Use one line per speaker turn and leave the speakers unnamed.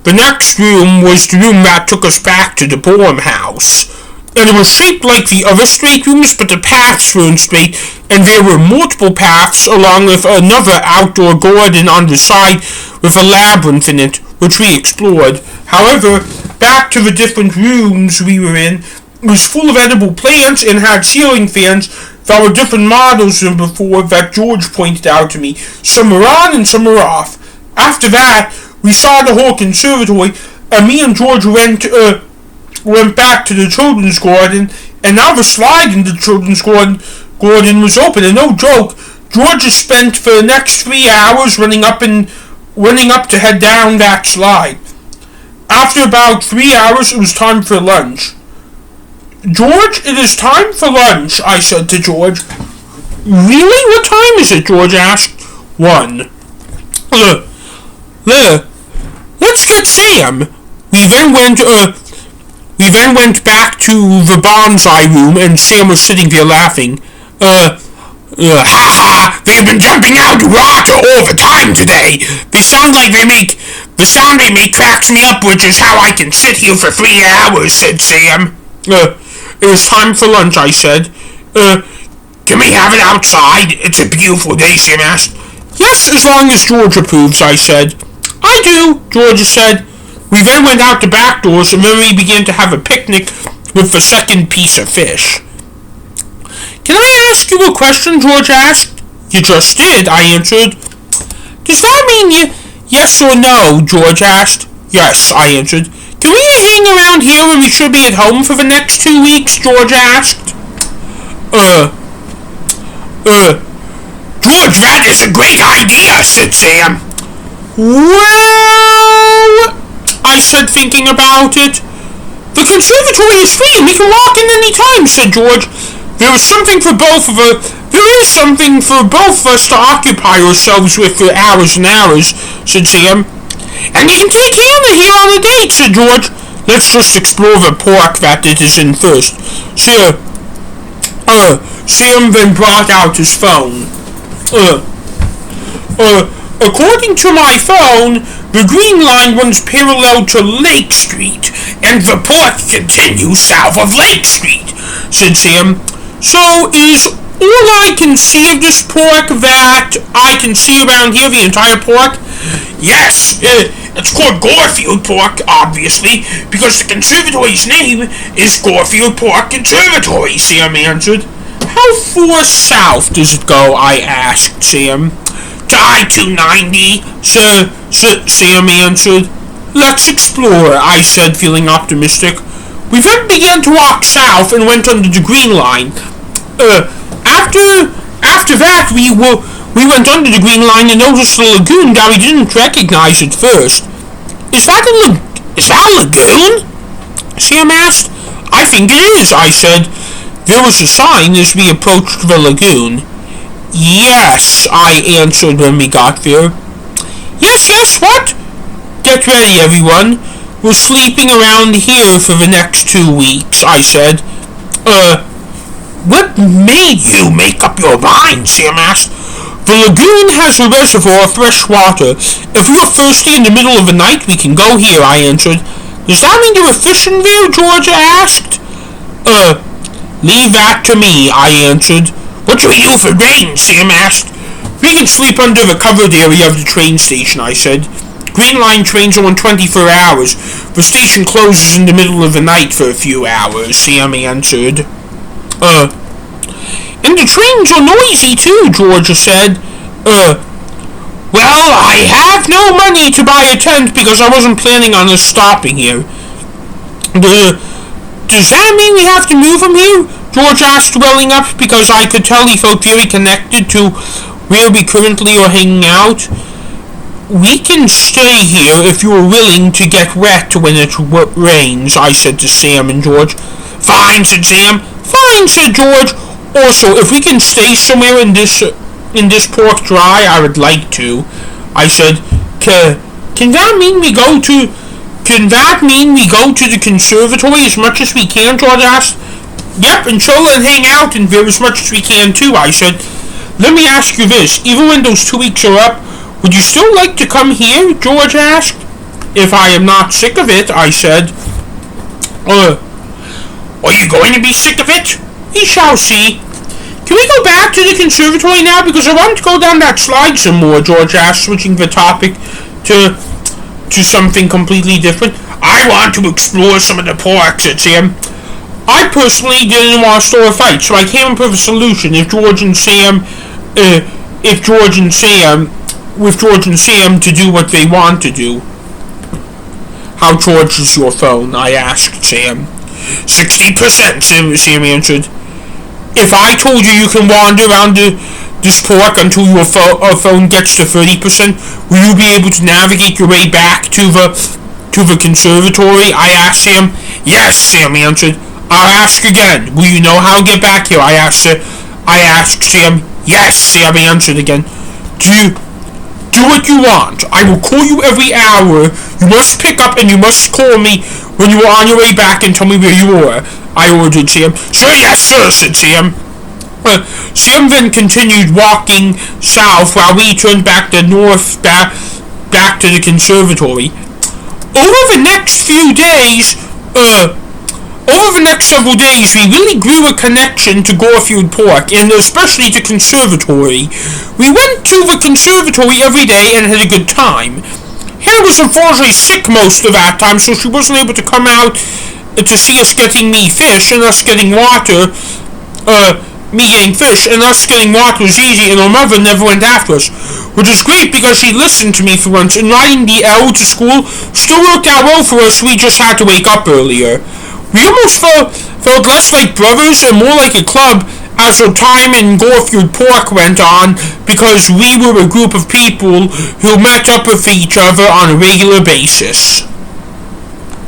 The next room was the room that took us back to the Bourne house. And it was shaped like the other straight rooms, but the paths weren't straight, and there were multiple paths along with another outdoor garden on the side with a labyrinth in it, which we explored. However, back to the different rooms we were in, it was full of edible plants and had ceiling fans that were different models than before that George pointed out to me. Some were on and some were off. After that, we saw the whole conservatory, and me and George went back to the children's garden, and now the slide in the children's garden was open. And no joke, George has spent for the next 3 hours running up to head down that slide. After about 3 hours, it was time for lunch. George, it is time for lunch, I said to George. Really? What time is it? George asked. 1. Let's get Sam. We then went back to the bonsai room, and Sam was sitting there laughing. Ha ha! They've been jumping out water all the time today. The sound they make cracks me up, which is how I can sit here for 3 hours, said Sam. It is time for lunch, I said. Can we have it outside? It's a beautiful day, Sam asked. Yes, as long as George approves, I said. I do, George said. We then went out the back doors, and then we began to have a picnic with the second piece of fish. Can I ask you a question? George asked. You just did, I answered. Does that mean yes or no? George asked. Yes, I answered. Can we hang around here when we should be at home for the next 2 weeks? George asked. George, that is a great idea, said Sam. Well, I said, thinking about it. The conservatory is free and we can walk in any time, said George. There is something for both of us to occupy ourselves with for hours and hours, said Sam. And you can take Hannah here on a date, said George. Let's just explore the park that it is in first. Sure. Sam then brought out his phone. According to my phone, the Green Line runs parallel to Lake Street, and the park continues south of Lake Street, said Sam. So is all I can see of this park that I can see around here, the entire park? Yes, it's called Garfield Park, obviously, because the conservatory's name is Garfield Park Conservatory, Sam answered. How far south does it go? I asked Sam. To I-290, Sam answered. Let's explore, I said, feeling optimistic. We then began to walk south and went under the Green Line. After that, we went under the Green Line and noticed a lagoon that we didn't recognize at first. Is that a lagoon? Sam asked. I think it is, I said. There was a sign as we approached the lagoon. Yes, I answered when we got there. Yes, what? Get ready, everyone. We're sleeping around here for the next 2 weeks, I said. What made you make up your mind? Sam asked. The lagoon has a reservoir of fresh water. If we are thirsty in the middle of the night, we can go here, I answered. Does that mean you were fishing there? George asked. Leave that to me, I answered. What should we do for rain? Sam asked. We can sleep under the covered area of the train station, I said. Green Line trains are on 24 hours. The station closes in the middle of the night for a few hours, Sam answered. And the trains are noisy too, Georgia said. Well, I have no money to buy a tent because I wasn't planning on us stopping here. Does that mean we have to move from here? George asked, welling up, because I could tell he felt very connected to where we currently are hanging out. We can stay here if you are willing to get wet when it rains, I said to Sam and George. Fine, said Sam. Fine, said George. Also, if we can stay somewhere in this park dry, I would like to. I said, Can that mean we go to the conservatory as much as we can? George asked. Yep, and chill and hang out in there as much as we can too, I said. Let me ask you this, even when those 2 weeks are up, would you still like to come here? George asked. if I am not sick of it, I said. Are you going to be sick of it? We shall see. Can we go back to the conservatory now? Because I want to go down that slide some more, George asked, switching the topic to something completely different. I want to explore some of the park, said Sam. I personally didn't want to start a fight, so I came up with a solution. With George and Sam to do what they want to do. How charged is your phone? I asked Sam. 60%, Sam answered. If I told you you can wander around this park until your phone gets to 30%, will you be able to navigate your way back to the conservatory? I asked Sam. Yes, Sam answered. I'll ask again. Will you know how to get back here? I asked Sam. Yes, Sam answered again. Do what you want. I will call you every hour. You must pick up and you must call me when you are on your way back and tell me where you are. I ordered Sam. Sir, yes, sir, said Sam. Sam then continued walking south while we turned back to north, back to the conservatory. Over the next several days, we really grew a connection to Garfield Park, and especially to conservatory. We went to the conservatory every day and had a good time. Hannah was unfortunately sick most of that time, so she wasn't able to come out to see us getting fish, and us getting water. Me getting fish, and us getting water was easy, and our mother never went after us. Which is great because she listened to me for once, and riding the L to school still worked out well for us. We just had to wake up earlier. We almost felt less like brothers and more like a club as our time in Garfield Park went on, because we were a group of people who met up with each other on a regular basis.